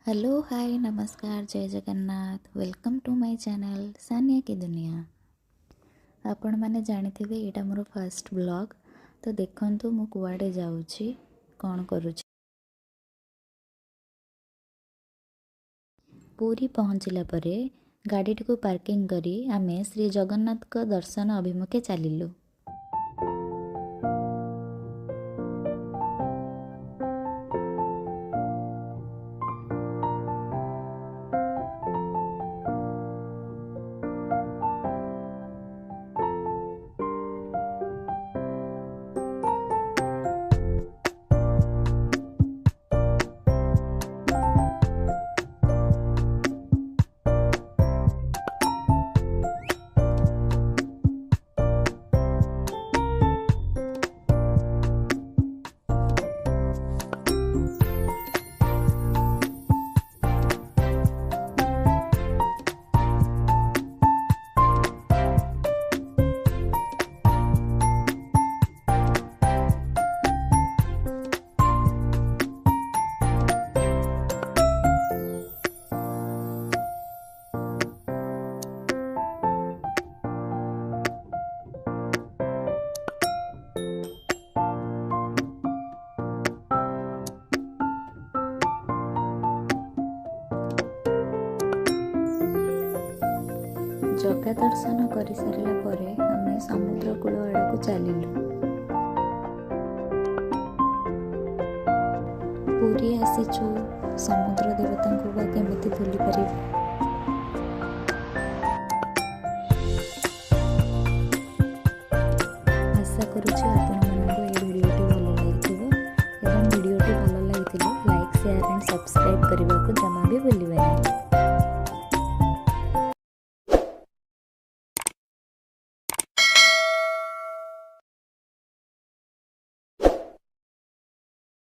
Hello hi नमस्कार जय Jagannath welcome to my channel Sania की दुनिया। आपण मैंने जानिथिबे एटा मोर फर्स्ट ब्लॉग। तो देखंतु मु कुआडे जाउची कोन करूची। पूरी पहुँचला परे गाड़ी को पार्किंग करी आमे श्री जगन्नाथ को दर्शन अभिमुखे चलिलु। जगा दर्शन कर सारा पर आम समुद्र कूल आड़ को चलिलु। पूरी आसीचु समुद्र देवता को केमिति भूली पारि। आशा करुछि आपण मानक ए वीडियोटी भल लागिथिबो एवं वीडियोटी भल लागिथिले लाइक शेयर एंड सब्सक्राइब करबा को जमा भी भूलिबा नहीं।